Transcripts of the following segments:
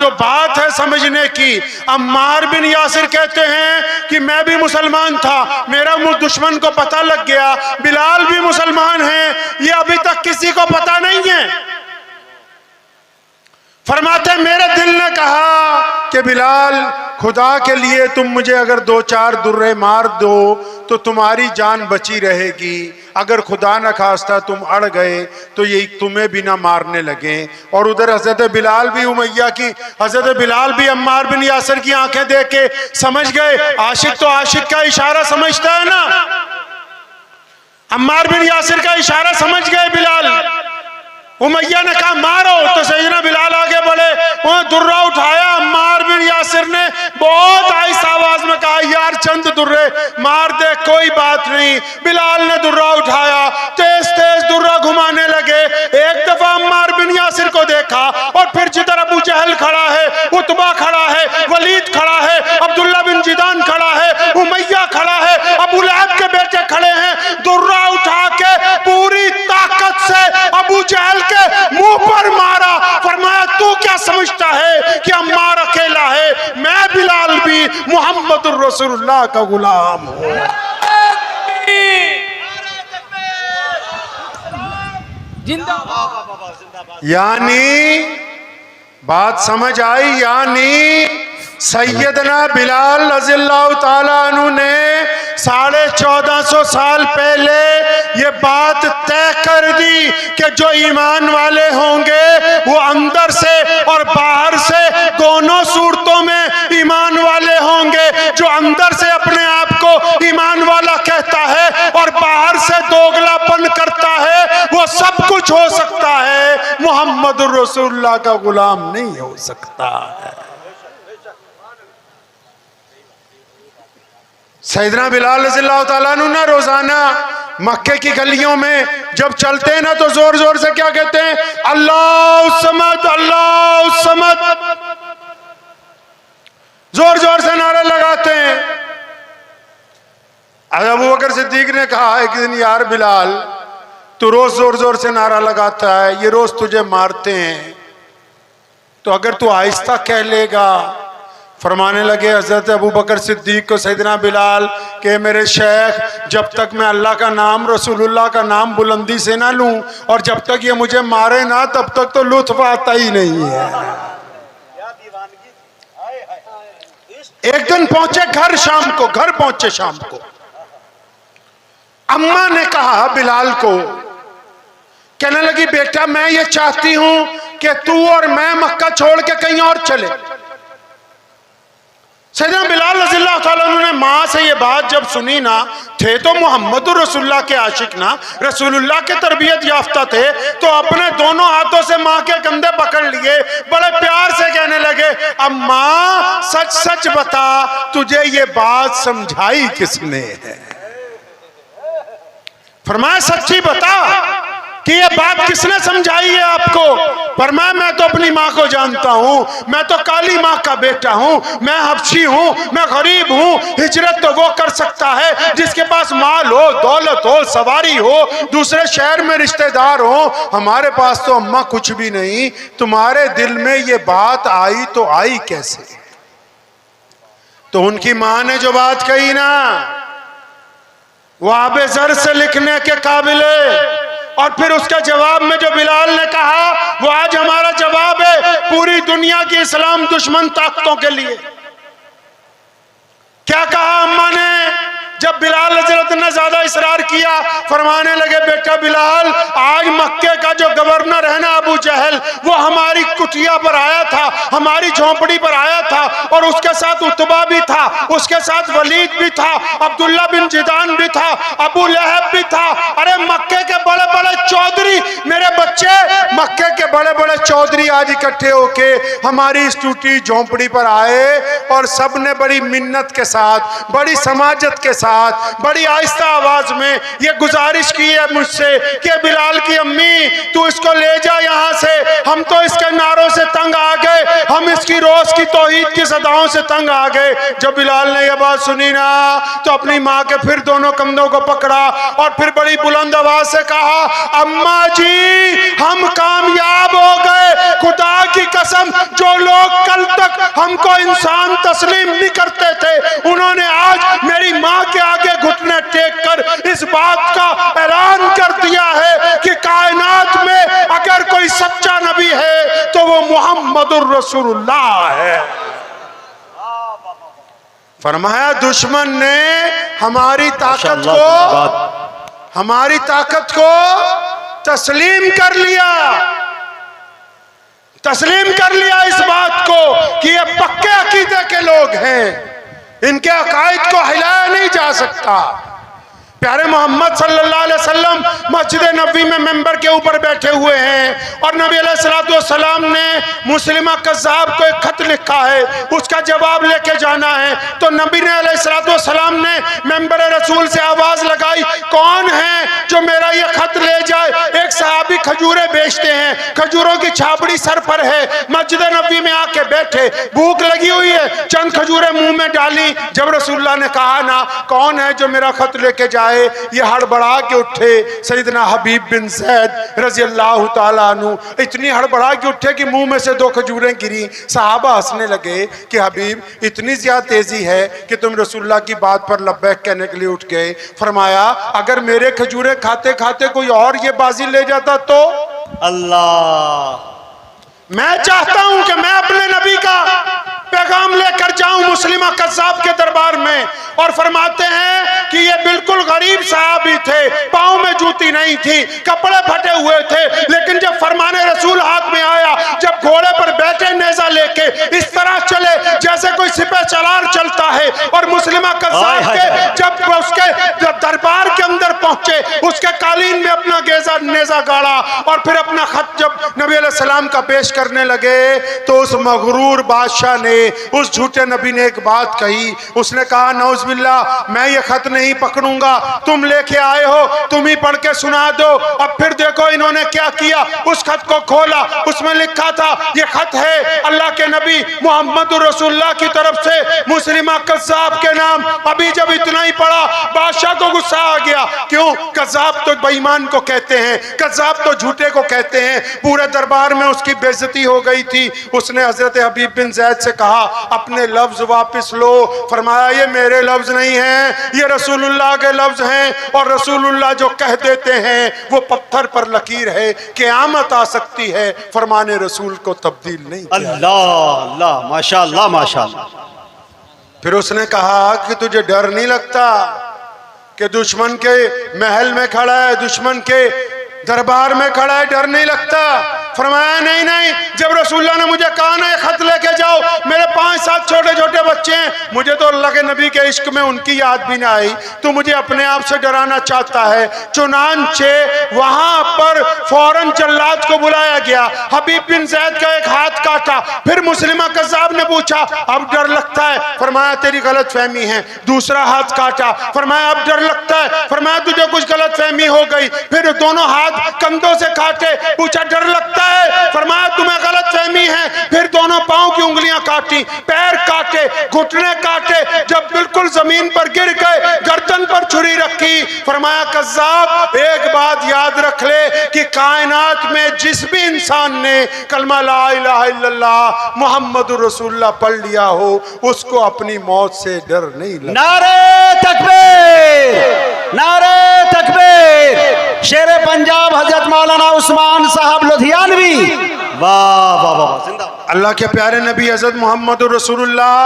जो बात है समझने की। अम्मार बिन यासिर कहते हैं कि मैं भी मुसलमान था, मेरा दुश्मन को पता लग गया, बिलाल भी मुसलमान है, ये अभी तक किसी को पता नहीं है। फरमाते मेरे दिल ने कहा कि बिलाल, खुदा के लिए तुम मुझे अगर 2-4 दुर्रे मार दो तो तुम्हारी जान बची रहेगी, अगर खुदा न खास्ता तुम अड़ गए तो यही तुम्हें भी ना मारने लगे। और उधर हजरत बिलाल भी उमैया की, हजरत बिलाल भी अम्मार बिन यासिर की आंखें देख के समझ गए। आशिक तो आशिक का इशारा समझता है ना, अम्मार बिन यासिर का इशारा समझ गए बिलाल। उमैया ने कहा मारो, तो सैयदना बिलाल आगे बढ़े, वो दुर्रा उठाया। अम्मार बिन यासिर ने बहुत आहिस्ता आवाज में कहा यार चंद दुर्रे मार दे, कोई बात नहीं। बिलाल ने दुर्रा उठाया, तेज तेज दुर्रा घुमाने लगे। एक दफा अम्मार बिन यासिर को देखा और फिर जिधर अबू जहल खड़ा है, उतबा खड़ा है, वलीद खड़ा है, अब्दुल्ला बिन जिदान खड़ा है, उमैया खड़ा है, अबू लहब के बेटे खड़े हैं। दुर्रा उठा के पूरी ताकत से अबू जहल के मुंह पर मारा। फरमाया तू क्या समझता है कि अम्मार अकेला है, मैं बिलाल भी मुहम्मदुर रसूलुल्लाह का गुलाम हूं। यानी बात समझ आई, यानी सैयदना बिलाल रज़ियल्लाहु ताला अन्हु ने 1450 साल पहले ये बात तय कर दी कि जो ईमान वाले होंगे वो अंदर से और बाहर से दोनों सूरतों में ईमान वाले होंगे। जो अंदर से अपने आप को ईमान वाला कहता है और बाहर से दोगलापन करता है, वो सब कुछ हो सकता है, मुहम्मदुर रसूलुल्लाह का गुलाम नहीं हो सकता है। सैयदना बिलाल रज़ियल्लाहु ताला अन्हु ना रोजाना मक्के की गलियों में जब चलते हैं ना तो जोर जोर से क्या कहते हैं, अल्लाह समद, अल्लाह समद, जोर जोर से नारे लगाते हैं। अबू बकर सिद्दीक ने कहा एक दिन यार बिलाल, तू रोज जोर जोर से नारा लगाता है, ये रोज तुझे मारते हैं, तो अगर तू आहिस्ता कह लेगा। फरमाने लगे हजरत अबू बकर सिद्दीक को सैयदना बिलाल के मेरे शेख, जब तक मैं अल्लाह का नाम रसूलुल्लाह का नाम बुलंदी से ना लूं और जब तक ये मुझे मारे ना तब तक तो लुत्फ आता ही नहीं है। एक दिन पहुंचे घर, शाम को घर पहुंचे, शाम को अम्मा ने कहा बिलाल को, कहने लगी बेटा मैं ये चाहती हूं कि तू और मैं मक्का छोड़ के कहीं और चले। सैयदना बिलाल रज़ियल्लाहु ताला अन्हु ने माँ से ये बात जब सुनी ना, थे तो मुहम्मदुर रसूलुल्लाह के आशिक ना, रसूलुल्लाह के तरबियत याफ्ता थे, तो अपने दोनों हाथों से माँ के कंधे पकड़ लिए, बड़े प्यार से कहने लगे अम्मा सच सच बता, तुझे ये बात समझाई किसने है? फरमाया सच्ची बता कि ये बात किसने समझाई है आपको? फरमाया मैं तो अपनी माँ को जानता हूँ, मैं तो काली माँ का बेटा हूँ, मैं हबशी हूँ, मैं गरीब हूँ। हिजरत तो वो कर सकता है जिसके पास माल हो, दौलत हो, सवारी हो, दूसरे शहर में रिश्तेदार हो, हमारे पास तो अम्मा कुछ भी नहीं। तुम्हारे दिल में ये बात आई तो आई कैसे? तो उनकी माँ ने जो बात कही ना, वो आबे ज़र से लिखने के काबिल है। और फिर उसके जवाब में जो बिलाल ने कहा वो आज हमारा जवाब है पूरी दुनिया की इस्लाम दुश्मन ताकतों के लिए। क्या कहा अम्मा ने जब बिलाल ने ज्यादा इसरार किया? फरमाने लगे बेटा बिलाल, आज मक्के का जो गवर्नर है ना अबू जहल, वो हमारी कुटिया पर आया था, हमारी झोंपड़ी पर आया था, और उसके साथ उतबा भी था, उसके साथ वलीद भी था, अब्दुल्ला बिन जिदान भी था, अबू लहब भी था। अरे मक्के के बड़े बड़े चौधरी, मेरे बच्चे, मक्के के बड़े बड़े चौधरी आज इकट्ठे होके हमारी इस टूटी झोंपड़ी पर आए और सबने बड़ी मिन्नत के साथ, बड़ी समाजत के साथ, बड़ी आहिस्ता आवाज में ये गुजारिश की है मुझसे कि बिलाल की अम्मी तू इसको ले जा यहाँ से, हम तो इसके नारों से तंग आ गए, हम इसकी रोज की की तौहीद की सदाओं से तंग आ गए। जब बिलाल ने यह बात सुनी ना तो अपनी माँ के फिर दोनों कंधों को पकड़ा और फिर बड़ी बुलंद आवाज से कहा, अम्मा जी हम कामयाब हो गए। खुदा की कसम, जो लोग कल तक हमको इंसान तस्लीम नहीं करते थे, उन्होंने आज मेरी माँ के आगे घुटने टेक कर इस बात का ऐलान कर दिया है कि कायनात में अगर कोई सच्चा नबी है तो वो मुहम्मदुर रसूलुल्लाह है। फरमाया दुश्मन ने हमारी ताकत को तस्लीम कर लिया इस बात को कि ये पक्के अकीदे के लोग हैं, इनके अकायद को हिलाया नहीं जा सकता। प्यारे मोहम्मद सल्लल्लाहु अलैहि वसल्लम मस्जिद नबी में मेंबर के ऊपर बैठे हुए हैं और नबी अलैहिस्सलाम ने मुस्लिमा कज़्ज़ाब को एक खत लिखा है, उसका जवाब लेके जाना है। तो नबी ने अलैहिस्सलाम ने मेंबर रसूल से आवाज लगाई, कौन है जो मेरा ये खत ले जाए। एक सहाबी खजूरें बेचते हैं, खजूरों की छाबड़ी सर पर है, मस्जिद नबी में आके बैठे, भूख लगी हुई है, चंद खजूरें मुंह में डाली। जब रसूलुल्लाह ने कहा ना कौन है जो मेरा खत लेके जाए, ये हड़बड़ा के उठे। सैयदना हबीब बिन ज़ैद रज़ी अल्लाह ताला अन्हु इतनी हड़बड़ा के उठे कि मुंह में से 2 खजूरें गिरी। सहाबा हंसने लगे कि हबीब इतनी ज्यादा तेजी है कि तुम रसूलुल्लाह की बात पर लब्बैक कहने के लिए उठ गए। फरमाया अगर मेरे खजूरें खाते खाते कोई और ये बाजी ले जाता तो। अल्लाह, मैं चाहता हूं कि मैं अपने नबी का पैगाम लेकर जाऊं मुस्लिमा कज़्ज़ाब के दरबार में। और फरमाते हैं कि ये बिल्कुल गरीब सहाबी थे, पांव में जूती नहीं थी, कपड़े फटे हुए थे, लेकिन जब फरमाने रसूल हाथ में आया, जब घोड़े पर बैठे नेजा लेके इस तरह चले जैसे कोई सिपह सलार चलता है। और मुस्लिमा कज़्ज़ाब के जब उसके दरबार के अंदर पहुंचे, उसके कालीन में अपना नेजा गाड़ा और फिर अपना खत जब नबी अलैहिस्सलाम का पेश करने लगे तो उस मगरूर बादशाह ने, उस झूठे नबी ने एक बात कही। उसने कहा नौज़बिल्लाह मैं ये खत नहीं पकड़ूंगा, तुम लेके आए हो, तुम ही पढ़ के सुना दो। अब फिर देखो इन्होंने क्या किया, उस खत को खोला, उसमें लिखा था ये खत है अल्लाह के नबी मोहम्मद रसूलुल्लाह की तरफ से मुस्लिमा कज़्ज़ाब के नाम। अभी जब इतना ही पढ़ा बादशाह को गुस्सा आ गया। क्यों? कज़्ज़ाब तो बेईमान को कहते हैं, कज़्ज़ाब तो झूठे को कहते हैं। पूरे दरबार में उसकी बेइज्जती हो गई थी। उसने हजरत हबीब बिन ज़ैद से कहा अपने लफ्ज वापस लो। फरमाया ये मेरे लफ्ज नहीं हैं, ये रसूलुल्लाह के लफ्ज हैं। और रसूलुल्लाह जो कह देते हैं वो पत्थर पर लकीर है, क़यामत आ सकती है, फरमाने रसूल को तब्दील नहीं। अल्लाह अल्लाह, माशाअल्लाह माशाअल्लाह। फिर उसने कहा कि तुझे डर नहीं लगता कि दुश्मन के महल में खड़ा है, दुश्मन के दरबार में खड़ा है, डर नहीं लगता? फरमाया नहीं नहीं, जब रसूलुल्लाह ने मुझे कहा ना खत लेके जाओ, मेरे 5-7 छोटे छोटे बच्चे हैं, मुझे तो अल्लाह के नबी के इश्क में उनकी याद भी ना आई, तो मुझे अपने आप से डराना चाहता है। चुनांचे वहां पर फौरन जल्लाद को बुलाया गया। हबीब बिन ज़ैद का एक हाथ काटा। फिर मुस्लिमा कज़्ज़ाब ने पूछा अब डर लगता है? फरमाया तेरी गलत फहमी है। दूसरा हाथ काटा। फरमाया अब डर लगता है? फरमाया तुझे कुछ गलत फहमी हो गई। फिर दोनों हाथ कंधों से काटे, पूछा डर लगता है? फरमाया तुम्हें गलत फहमी है। फिर दोनों पांव की उंगलियां काटी, पैर काटे, घुटने काटे, जब बिल्कुल जमीन पर गिर गए, गर्दन पर छुरी रखी। फरमाया कज़्ज़ाब एक बात याद रख ले कि कायनात में जिस भी इंसान ने कलमा ला इलाहा इल्लल्लाह मुहम्मदुर रसूलुल्लाह पढ़ लिया हो, उसको अपनी मौत से डर नहीं लगता। नारे तकबीर, नारे तकबीर। शेर पंजाब हजरत मौलाना उस्मान साहब लुधियानवी, वाह वाह वाह, जिंदाबाद। अल्लाह के प्यारे नबी हजरत मोहम्मद रसूलुल्लाह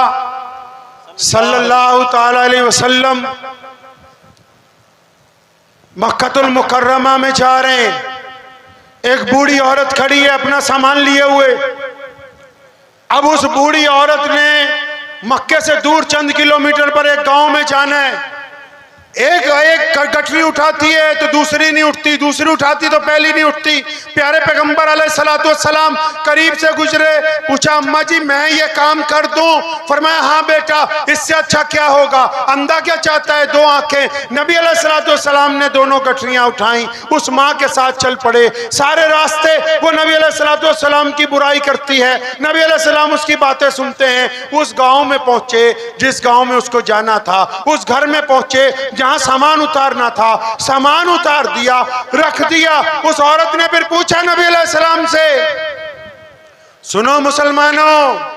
सल्लल्लाहु ताला अलैहि वसल्लम मक्कतुल मुकर्रमा में जा रहे हैं। एक बूढ़ी औरत खड़ी है अपना सामान लिए हुए। अब उस बूढ़ी औरत ने मक्के से दूर चंद किलोमीटर पर एक गांव में जाना है। एक गठरी उठाती है तो दूसरी नहीं उठती, दूसरी उठाती तो पहली नहीं उठती। प्यारे पैगंबर अलैहिस्सलाम करीब से गुजरे, पूछा अम्मा जी मैं ये काम कर दूं? फरमाया हाँ बेटा, इससे अच्छा क्या होगा? अंधा क्या चाहता है? दो आंखें। नबी अलैहिस्सलाम ने दोनों गठरियां उठाई, उस माँ के साथ चल पड़े। सारे रास्ते वो नबी अलैहिस्सलाम की बुराई करती है, नबी अलैहिस्सलाम उसकी बातें सुनते हैं। उस गांव में पहुंचे जिस गांव में उसको जाना था, उस घर में पहुंचे जहां सामान उतारना था, सामान उतार दिया, रख दिया। उस औरत ने फिर पूछा नबी अलैहिस्सलाम से, सुनो मुसलमानों,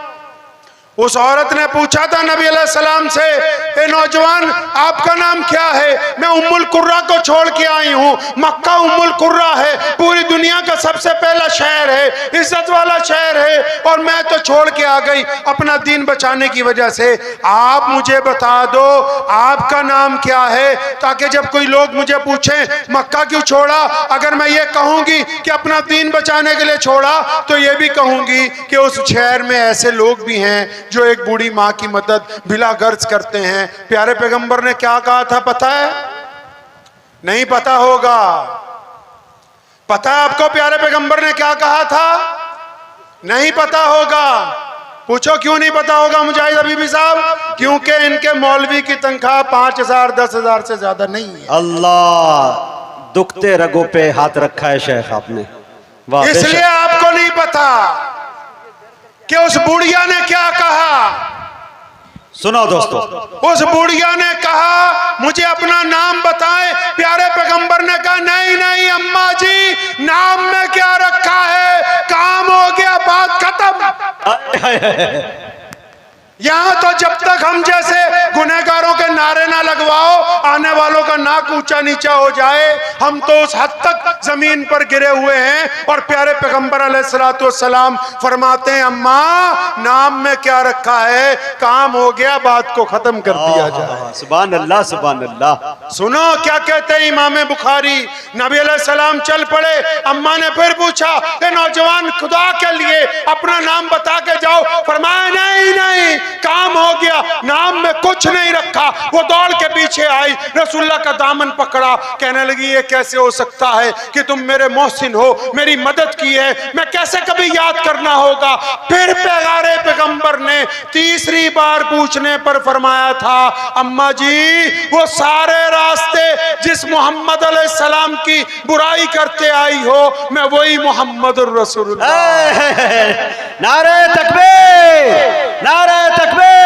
उस औरत ने पूछा था नबी अलैहिस्सलाम से, ए नौजवान आपका नाम क्या है? मैं उम्मुल कुर्रा को छोड़ के आई हूँ। मक्का उम्मुल कुर्रा है, पूरी दुनिया का सबसे पहला शहर है, इज्जत वाला शहर है, और मैं तो छोड़ के आ गई अपना दीन बचाने की वजह से। आप मुझे बता दो आपका नाम क्या है, ताकि जब कोई लोग मुझे पूछे मक्का क्यों छोड़ा, अगर मैं ये कहूंगी कि अपना दीन बचाने के लिए छोड़ा, तो ये भी कहूंगी कि उस शहर में ऐसे लोग भी हैं जो एक बूढ़ी माँ की मदद बिला गर्ज करते हैं। प्यारे पैगंबर ने क्या कहा था पता है? नहीं पता होगा। पता है आपको प्यारे पैगंबर ने क्या कहा था? नहीं पता होगा। पूछो क्यों नहीं पता होगा मुजाहिद हबीबी साहब? क्योंकि इनके मौलवी की तनख्वाह 5,000 10,000 से ज्यादा नहीं है। अल्लाह, दुखते रगों पे हाथ रखा है शेख आपने, वाह। इसलिए आपको नहीं पता कि उस बुढ़िया ने क्या कहा। सुनो दोस्तों, उस बुढ़िया ने कहा मुझे अपना नाम बताएं। प्यारे पैगंबर ने कहा नहीं नहीं अम्मा जी, नाम में क्या रखा है, काम हो गया, बात खत्म। यहाँ तो जब तक हम जैसे गुनहगारों के नारे ना लगवाओ, आने वालों का नाक ऊंचा नीचा हो जाए, हम तो उस हद तक जमीन पर गिरे हुए हैं। और प्यारे पैगंबर अलैहिस्सलाम फरमाते हैं अम्मा नाम में क्या रखा है, काम हो गया, बात को खत्म कर दिया जाए। सुभान अल्लाह, सुभान अल्लाह। सुनो क्या कहते हैं इमाम बुखारी, नबी अलैहिस्सलाम चल पड़े। अम्मा ने फिर पूछा कि नौजवान खुदा के लिए अपना नाम बता के जाओ। फरमाया नहीं नहीं, काम हो गया, नाम में कुछ नहीं रखा। वो दौड़ के पीछे आई, रसूलुल्लाह का दामन पकड़ा, कहने लगी ये कैसे हो सकता है कि तुम मेरे मोहसिन हो, मेरी मदद की है, मैं कैसे कभी याद करना होगा। फिर प्यारे पैगंबर ने तीसरी बार पूछने पर फरमाया था अम्मा जी वो सारे रास्ते जिस मोहम्मद अलैहिस्सलाम की बुराई करते आई हो, मैं वही मोहम्मद रसूलुल्लाह। नारे तकबीर, नारे तकबीर।